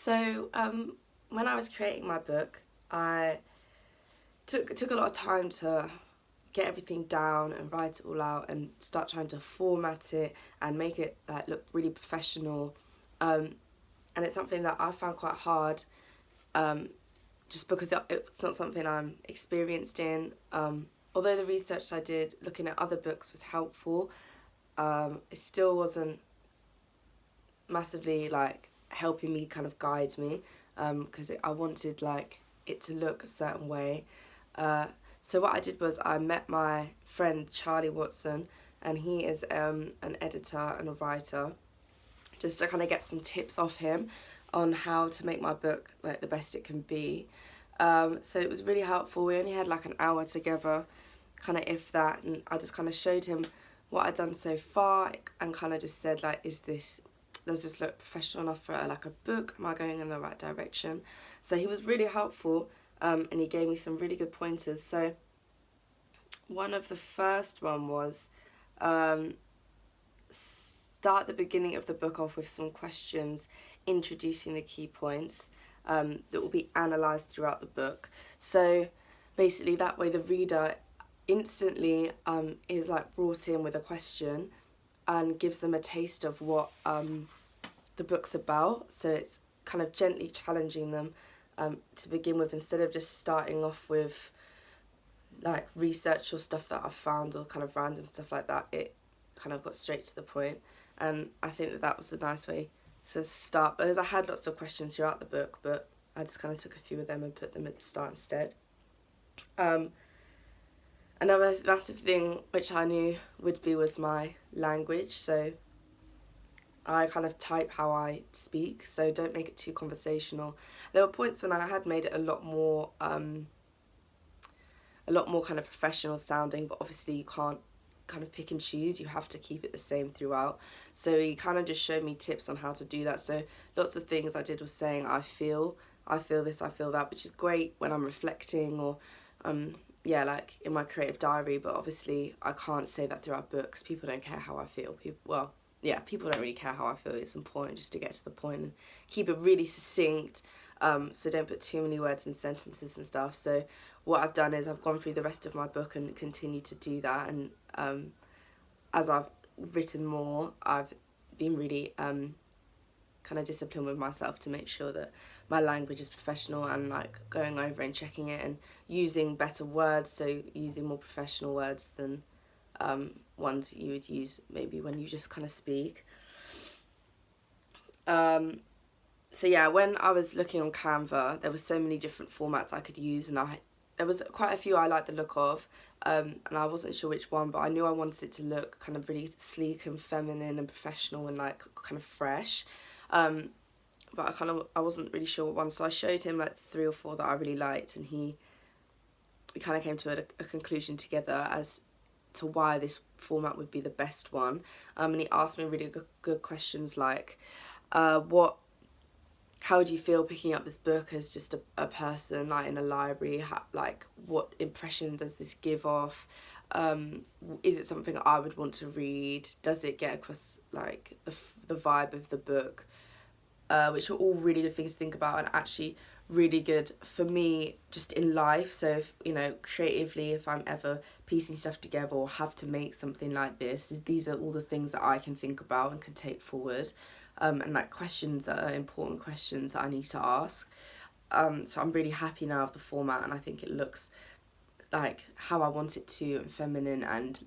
So when I was creating my book, I took a lot of time to get everything down and write it all out and start trying to format it and make it look really professional. And it's something that I found quite hard, just because it's not something I'm experienced in. Although the research I did looking at other books was helpful, it still wasn't massively helping me kind of guide me, because I wanted it to look a certain way. So what I did was I met my friend Charlie Watson, and he is an editor and a writer, just to kind of get some tips off him on how to make my book the best it can be. So it was really helpful. We only had an hour together, kind of if that, and I just kind of showed him what I'd done so far and kind of just said does this look professional enough for a book? Am I going in the right direction? So he was really helpful, and he gave me some really good pointers. So one of the first one was start the beginning of the book off with some questions introducing the key points that will be analysed throughout the book. So basically that way the reader instantly is brought in with a question and gives them a taste of what the book's about. So it's kind of gently challenging them to begin with, instead of just starting off with research or stuff that I've found or kind of random stuff like that. It kind of got straight to the point, and I think that was a nice way to start, because I had lots of questions throughout the book, but I just kind of took a few of them and put them at the start instead. Another massive thing which I knew was my language. So I kind of type how I speak, so don't make it too conversational. There were points when I had made it a lot more kind of professional sounding, but obviously you can't kind of pick and choose. You have to keep it the same throughout. So he kind of just showed me tips on how to do that. So lots of things I did was saying I feel this, I feel that, which is great when I'm reflecting or in my creative diary, but obviously I can't say that throughout books. People don't care how I feel. People don't really care how I feel. It's important just to get to the point and keep it really succinct, so don't put too many words in sentences and stuff. So what I've done is I've gone through the rest of my book and continued to do that, and as I've written more, I've been really kind of disciplined with myself to make sure that my language is professional, and going over and checking it and using better words, so using more professional words than ones you would use maybe when you just kind of speak. So yeah, when I was looking on Canva, there were so many different formats I could use, and there was quite a few I liked the look of, and I wasn't sure which one, but I knew I wanted it to look kind of really sleek and feminine and professional and kind of fresh. But I wasn't really sure what one, so I showed him 3 or 4 that I really liked, and we kind of came to a conclusion together as to why this format would be the best one. And he asked me really good questions how do you feel picking up this book as just a person in a library? What impression does this give off? Is it something I would want to read? Does it get across the vibe of the book? Which are all really good things to think about, and actually really good for me just in life. So if creatively, if I'm ever piecing stuff together or have to make something like this, these are all the things that I can think about and can take forward, and questions that are important questions that I need to ask. So I'm really happy now of the format, and I think it looks how I want it to, and feminine, and